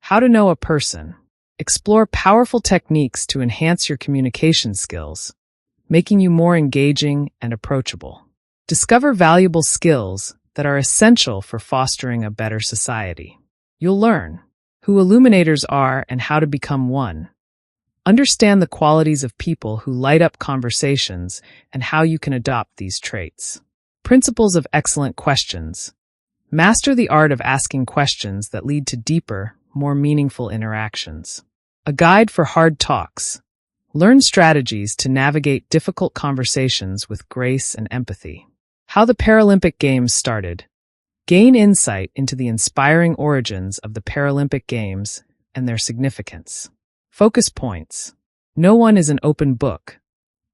How to know a person. Explore powerful techniques to enhance your communication skills, making you more engaging and approachable. Discover valuable skills that are essential for fostering a better society. You'll learn who illuminators are and how to become one. Understand the qualities of people who light up conversations and how you can adopt these traits. Principles of excellent questions. Master the art of asking questions that lead to deeper, more meaningful interactions. A guide for hard talks. Learn strategies to navigate difficult conversations with grace and empathy. How the Paralympic Games Started. Gain insight into the inspiring origins of the Paralympic Games and their significance. Focus points. No one is an open book.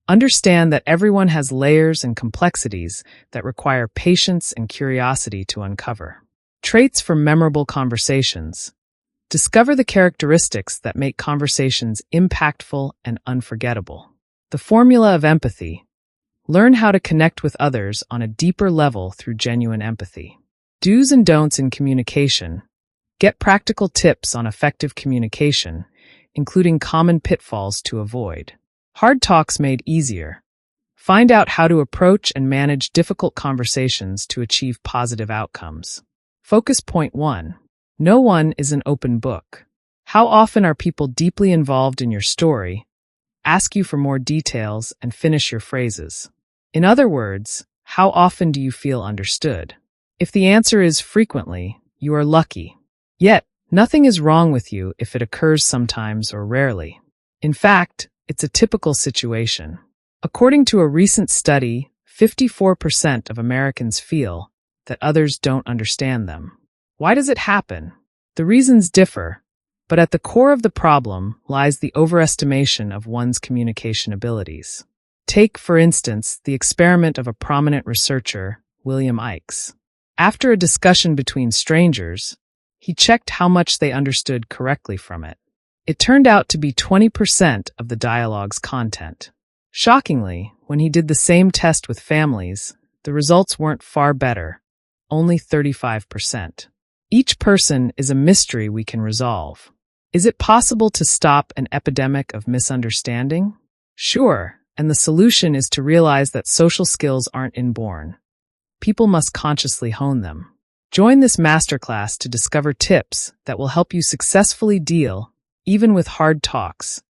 Understand that everyone has layers and complexities that require patience and curiosity to uncover. Traits for memorable conversations. Discover the characteristics that make conversations impactful and unforgettable. The formula of empathy. Learn how to connect with others on a deeper level through genuine empathy. Do's and don'ts in communication. Get practical tips on effective communication, including common pitfalls to avoid. Hard talks made easier. Find out how to approach and manage difficult conversations to achieve positive outcomes. Focus point 1. No one is an open book. How often are people deeply involved in your story, ask you for more details, and finish your phrases? In other words, how often do you feel understood? If the answer is frequently, you are lucky. Yet, nothing is wrong with you if it occurs sometimes or rarely. In fact, it's a typical situation. According to a recent study, 54% of Americans feel that others don't understand them. Why does it happen? The reasons differ, but at the core of the problem lies the overestimation of one's communication abilities. Take, for instance, the experiment of a prominent researcher, William Ikes. After a discussion between strangers, he checked how much they understood correctly from it. It turned out to be 20% of the dialogue's content. Shockingly, when he did the same test with families, the results weren't far better, only 35%. Each person is a mystery we can resolve. Is it possible to stop an epidemic of misunderstanding? Sure, and the solution is to realize that social skills aren't inborn. People must consciously hone them. Join this masterclass to discover tips that will help you successfully deal even with hard talks,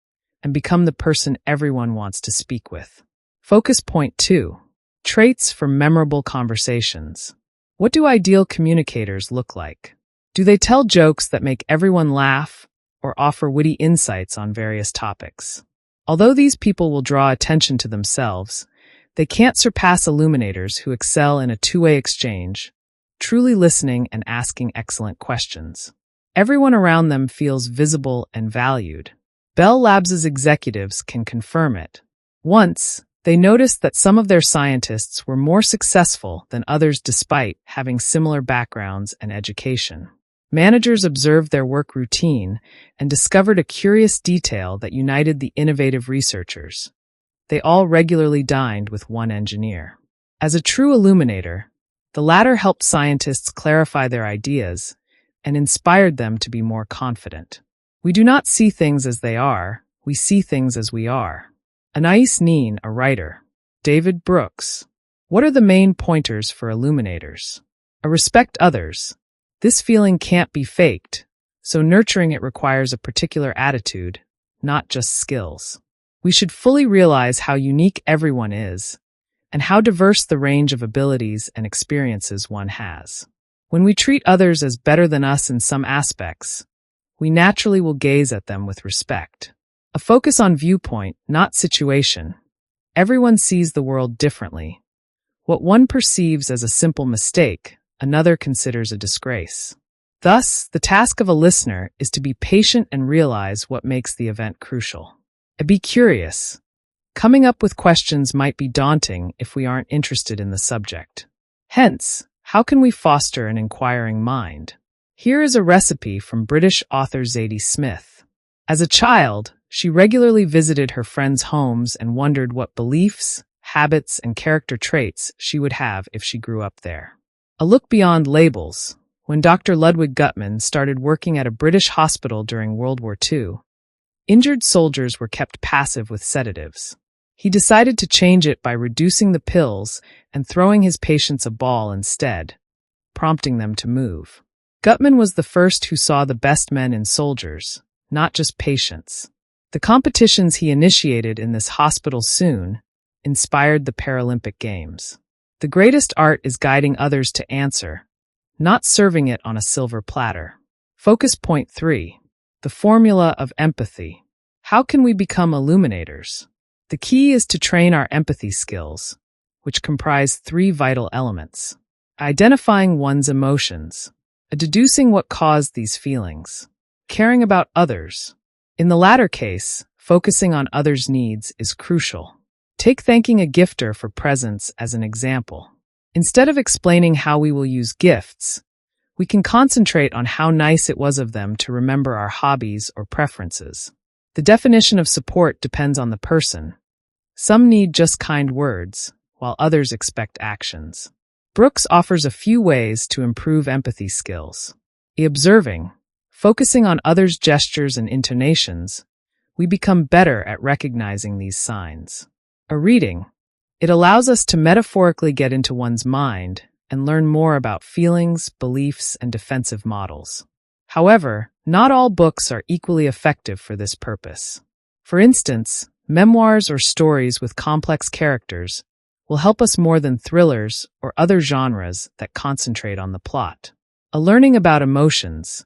and become the person everyone wants to speak with. Focus point 2. Traits for memorable conversations. What do ideal communicators look like? Do they tell jokes that make everyone laugh or offer witty insights on various topics? Although these people will draw attention to themselves, they can't surpass illuminators who excel in a two-way exchange, truly listening and asking excellent questions. Everyone around them feels visible and valued. Bell Labs' executives can confirm it. Once, they noticed that some of their scientists were more successful than others despite having similar backgrounds and education. Managers observed their work routine and discovered a curious detail that united the innovative researchers. They all regularly dined with one engineer. As a true illuminator, the latter helped scientists clarify their ideas and inspired them to be more confident. We do not see things as they are, we see things as we are. Anais Nin, a writer. David Brooks. What are the main pointers for illuminators? Respect others. This feeling can't be faked, so nurturing it requires a particular attitude, not just skills. We should fully realize how unique everyone is, and how diverse the range of abilities and experiences one has. When we treat others as better than us in some aspects, we naturally will gaze at them with respect. A focus on viewpoint, not situation. Everyone sees the world differently. What one perceives as a simple mistake, another considers a disgrace. Thus, the task of a listener is to be patient and realize what makes the event crucial. And be curious. Coming up with questions might be daunting if we aren't interested in the subject. Hence, how can we foster an inquiring mind? Here is a recipe from British author Zadie Smith. As a child, she regularly visited her friends' homes and wondered what beliefs, habits, and character traits she would have if she grew up there. A look beyond labels. when Dr. Ludwig Guttmann started working at a British hospital during World War II. Injured soldiers were kept passive with sedatives. He decided to change it by reducing the pills and throwing his patients a ball instead, prompting them to move. Guttmann was the first who saw the best men in soldiers, not just patients. The competitions he initiated in this hospital soon inspired the Paralympic Games. The greatest art is guiding others to answer, not serving it on a silver platter. Focus point 3. The formula of empathy. How can we become illuminators? The key is to train our empathy skills, which comprise 3 vital elements. Identifying one's emotions, deducing what caused these feelings, caring about others. In the latter case, focusing on others' needs is crucial. Take thanking a gifter for presents as an example. Instead of explaining how we will use gifts, we can concentrate on how nice it was of them to remember our hobbies or preferences. The definition of support depends on the person. Some need just kind words, while others expect actions. Brooks offers a few ways to improve empathy skills. Observing, focusing on others' gestures and intonations, we become better at recognizing these signs. Reading, it allows us to metaphorically get into one's mind and learn more about feelings, beliefs, and defensive models. However, not all books are equally effective for this purpose. For instance, memoirs or stories with complex characters will help us more than thrillers or other genres that concentrate on the plot. Learning about emotions,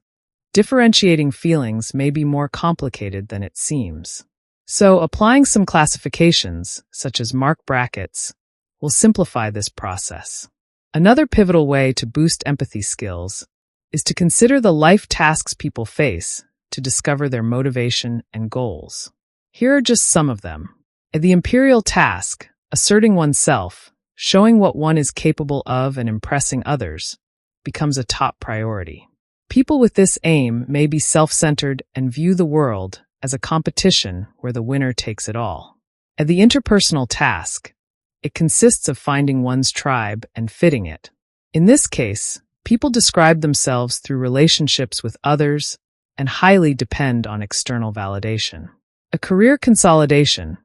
differentiating feelings may be more complicated than it seems. So, applying some classifications, such as mark brackets, will simplify this process. Another pivotal way to boost empathy skills is to consider the life tasks people face to discover their motivation and goals. Here are just some of them. The imperial task, asserting oneself, showing what one is capable of and impressing others, becomes a top priority. People with this aim may be self-centered and view the world as a competition where the winner takes it all. At the interpersonal task, it consists of finding one's tribe and fitting it. In this case, people describe themselves through relationships with others and highly depend on external validation. A career consolidation,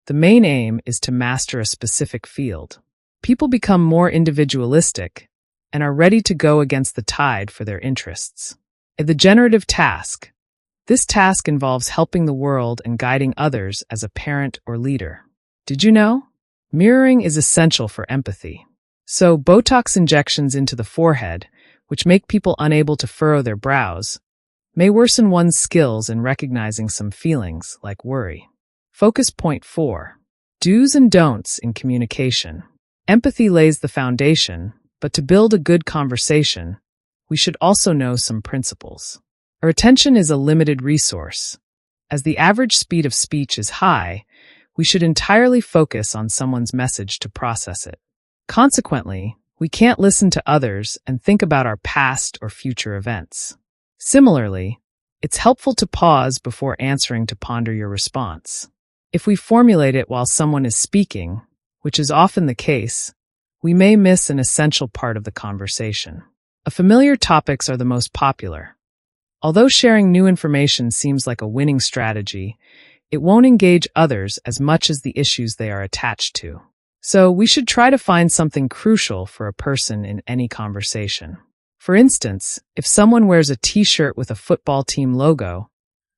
the main aim is to master a specific field. People become more individualistic and are ready to go against the tide for their interests. At the generative task, this task involves helping the world and guiding others as a parent or leader. Did you know? Mirroring is essential for empathy. So, Botox injections into the forehead, which make people unable to furrow their brows, may worsen one's skills in recognizing some feelings like worry. Focus point 4. Do's and don'ts in communication. Empathy lays the foundation, but to build a good conversation, we should also know some principles. Our attention is a limited resource. As the average speed of speech is high, we should entirely focus on someone's message to process it. Consequently, we can't listen to others and think about our past or future events. Similarly, it's helpful to pause before answering to ponder your response. If we formulate it while someone is speaking, which is often the case, we may miss an essential part of the conversation. Familiar topics are the most popular. Although sharing new information seems like a winning strategy, it won't engage others as much as the issues they are attached to. So we should try to find something crucial for a person in any conversation. For instance, if someone wears a t-shirt with a football team logo,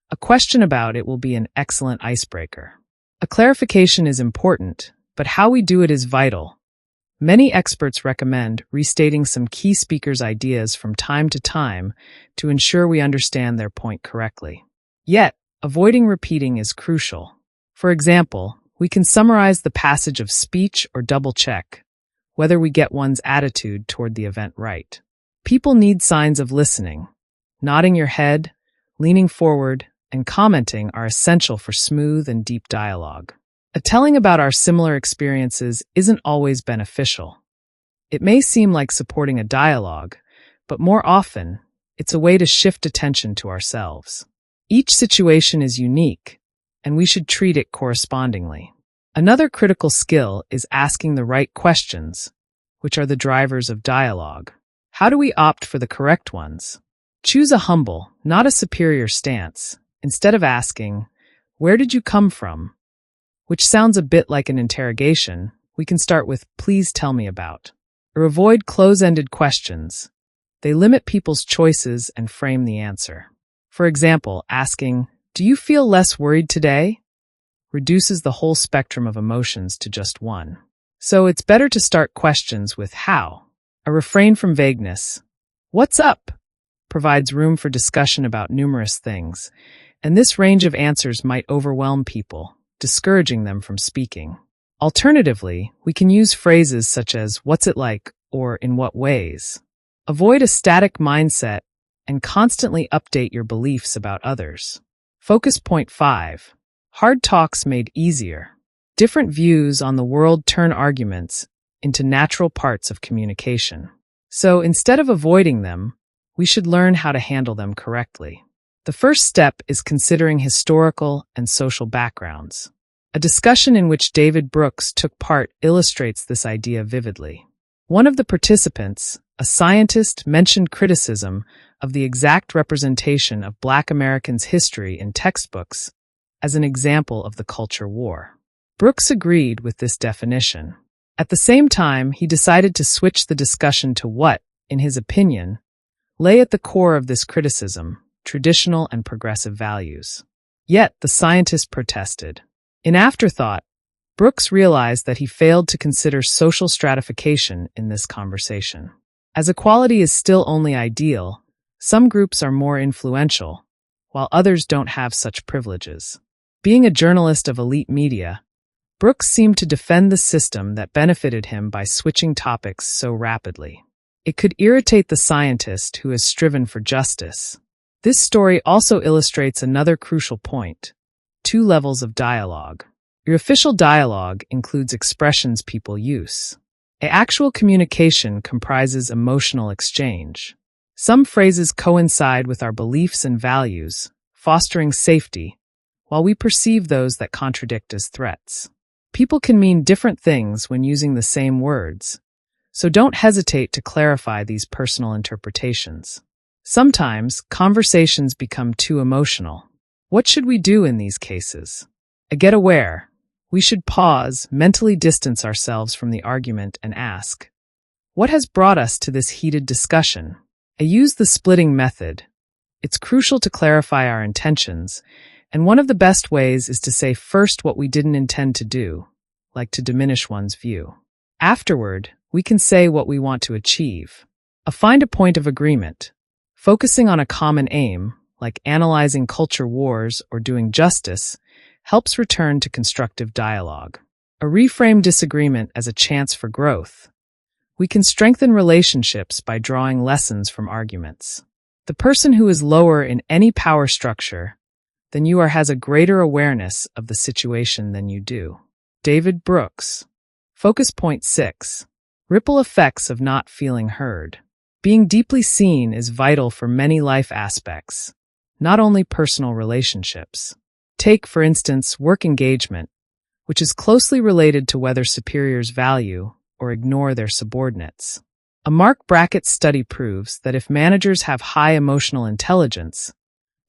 a question about it will be an excellent icebreaker. A clarification is important, but how we do it is vital. Many experts recommend restating some key speakers' ideas from time to time to ensure we understand their point correctly. Yet, avoiding repeating is crucial. For example, we can summarize the passage of speech or double-check whether we get one's attitude toward the event right. People need signs of listening. Nodding your head, leaning forward, and commenting are essential for smooth and deep dialogue. Telling about our similar experiences isn't always beneficial. It may seem like supporting a dialogue, but more often, it's a way to shift attention to ourselves. Each situation is unique, and we should treat it correspondingly. Another critical skill is asking the right questions, which are the drivers of dialogue. How do we opt for the correct ones? Choose a humble, not a superior stance. Instead of asking, "Where did you come from?" which sounds a bit like an interrogation, we can start with, "Please tell me about." Or avoid close-ended questions. They limit people's choices and frame the answer. For example, asking, "Do you feel less worried today?" reduces the whole spectrum of emotions to just one. So it's better to start questions with how. A refrain from vagueness. "What's up?" provides room for discussion about numerous things, and this range of answers might overwhelm people, discouraging them from speaking. Alternatively, we can use phrases such as "What's it like?" or "In what ways?" Avoid a static mindset and constantly update your beliefs about others. Focus point 5. Hard talks made easier. Different views on the world turn arguments into natural parts of communication. So instead of avoiding them, we should learn how to handle them correctly. The first step is considering historical and social backgrounds. A discussion in which David Brooks took part illustrates this idea vividly. One of the participants, a scientist, mentioned criticism of the exact representation of Black Americans' history in textbooks as an example of the culture war. Brooks agreed with this definition. At the same time, he decided to switch the discussion to what, in his opinion, lay at the core of this criticism: traditional and progressive values. Yet, the scientist protested. In afterthought, Brooks realized that he failed to consider social stratification in this conversation. As equality is still only ideal, some groups are more influential, while others don't have such privileges. Being a journalist of elite media, Brooks seemed to defend the system that benefited him by switching topics so rapidly. It could irritate the scientist who has striven for justice. This story also illustrates another crucial point: 2 levels of dialogue. Your official dialogue includes expressions people use. Actual communication comprises emotional exchange. Some phrases coincide with our beliefs and values, fostering safety, while we perceive those that contradict as threats. People can mean different things when using the same words, so don't hesitate to clarify these personal interpretations. Sometimes, conversations become too emotional. What should we do in these cases? Get aware. We should pause, mentally distance ourselves from the argument, and ask, what has brought us to this heated discussion? Use the splitting method. It's crucial to clarify our intentions, and one of the best ways is to say first what we didn't intend to do, like to diminish one's view. Afterward, we can say what we want to achieve. Find a point of agreement. Focusing on a common aim, like analyzing culture wars or doing justice, helps return to constructive dialogue. Reframe disagreement as a chance for growth. We can strengthen relationships by drawing lessons from arguments. The person who is lower in any power structure than you are has a greater awareness of the situation than you do. David Brooks. Focus point 6. Ripple effects of not feeling heard. Being deeply seen is vital for many life aspects, not only personal relationships. Take, for instance, work engagement, which is closely related to whether superiors value or ignore their subordinates. A Mark Brackett study proves that if managers have high emotional intelligence,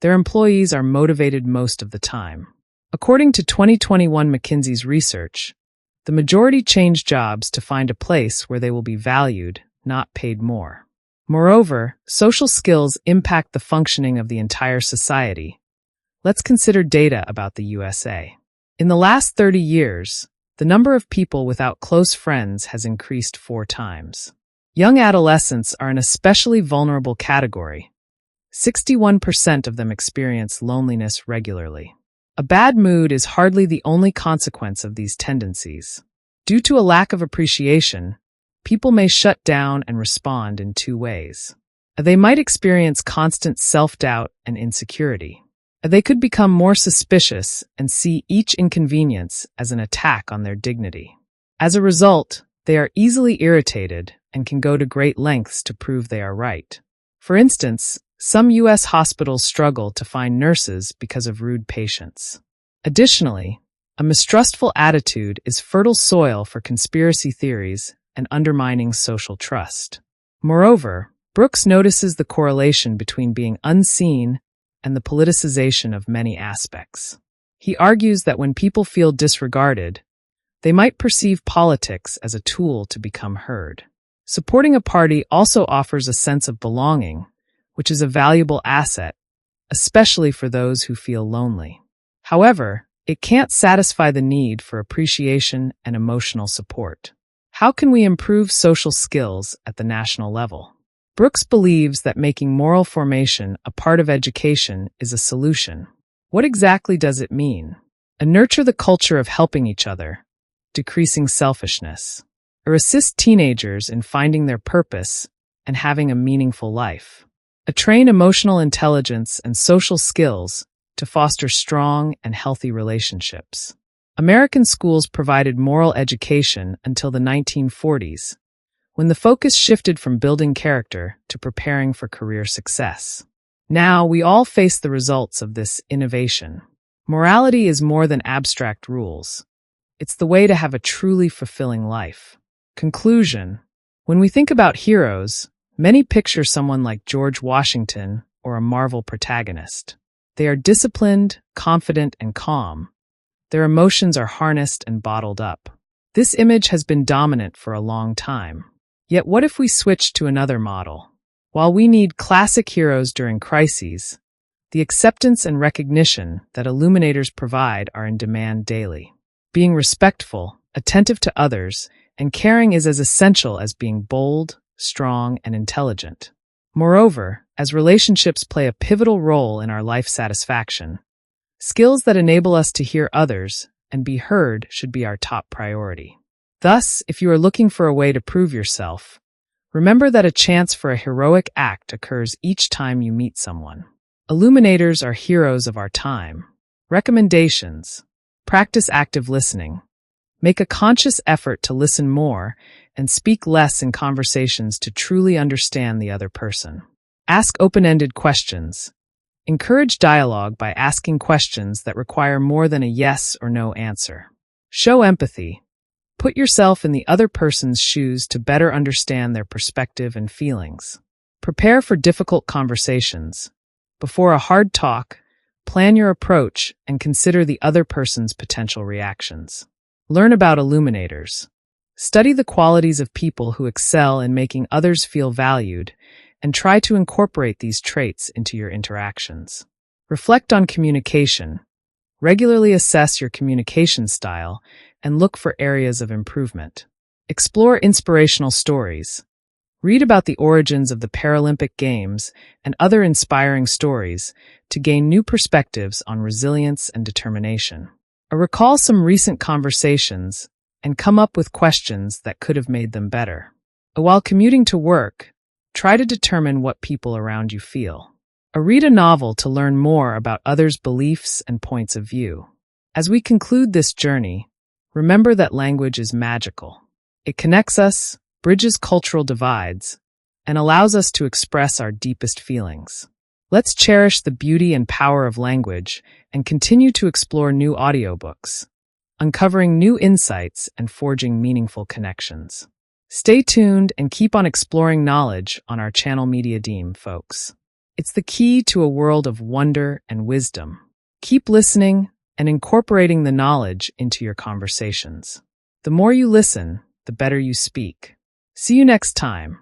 their employees are motivated most of the time. According to 2021 McKinsey's research, the majority change jobs to find a place where they will be valued, not paid more. Moreover, social skills impact the functioning of the entire society. Let's consider data about the USA. In the last 30 years, the number of people without close friends has increased 4 times. Young adolescents are an especially vulnerable category. 61% of them experience loneliness regularly. A bad mood is hardly the only consequence of these tendencies. Due to a lack of appreciation, people may shut down and respond in 2 ways. They might experience constant self-doubt and insecurity. They could become more suspicious and see each inconvenience as an attack on their dignity. As a result, they are easily irritated and can go to great lengths to prove they are right. For instance, some U.S. hospitals struggle to find nurses because of rude patients. Additionally, a mistrustful attitude is fertile soil for conspiracy theories and undermining social trust. Moreover, Brooks notices the correlation between being unseen and the politicization of many aspects. He argues that when people feel disregarded, they might perceive politics as a tool to become heard. Supporting a party also offers a sense of belonging, which is a valuable asset, especially for those who feel lonely. However, it can't satisfy the need for appreciation and emotional support. How can we improve social skills at the national level? Brooks believes that making moral formation a part of education is a solution. What exactly does it mean? Nurture the culture of helping each other, decreasing selfishness, or assist teenagers in finding their purpose and having a meaningful life. Train emotional intelligence and social skills to foster strong and healthy relationships. American schools provided moral education until the 1940s, when the focus shifted from building character to preparing for career success. Now, we all face the results of this innovation. Morality is more than abstract rules. It's the way to have a truly fulfilling life. Conclusion: when we think about heroes, many picture someone like George Washington or a Marvel protagonist. They are disciplined, confident, and calm. Their emotions are harnessed and bottled up. This image has been dominant for a long time. Yet what if we switch to another model? While we need classic heroes during crises, the acceptance and recognition that Illuminators provide are in demand daily. Being respectful, attentive to others, and caring is as essential as being bold, strong, and intelligent. Moreover, as relationships play a pivotal role in our life satisfaction, skills that enable us to hear others and be heard should be our top priority. Thus, if you are looking for a way to prove yourself, remember that a chance for a heroic act occurs each time you meet someone. Illuminators are heroes of our time. Recommendations: practice active listening. Make a conscious effort to listen more and speak less in conversations to truly understand the other person. Ask open-ended questions. Encourage dialogue by asking questions that require more than a yes or no answer. Show empathy. Put yourself in the other person's shoes to better understand their perspective and feelings. Prepare for difficult conversations. Before a hard talk, plan your approach and consider the other person's potential reactions. Learn about Illuminators. Study the qualities of people who excel in making others feel valued and try to incorporate these traits into your interactions. Reflect on communication. Regularly assess your communication style and look for areas of improvement. Explore inspirational stories. Read about the origins of the Paralympic Games and other inspiring stories to gain new perspectives on resilience and determination. Recall some recent conversations and come up with questions that could have made them better. While commuting to work, try to determine what people around you feel. Read a novel to learn more about others' beliefs and points of view. As we conclude this journey, remember that language is magical. It connects us, bridges cultural divides, and allows us to express our deepest feelings. Let's cherish the beauty and power of language and continue to explore new audiobooks, uncovering new insights and forging meaningful connections. Stay tuned and keep on exploring knowledge on our channel Media Deem, folks. It's the key to a world of wonder and wisdom. Keep listening and incorporating the knowledge into your conversations. The more you listen, the better you speak. See you next time.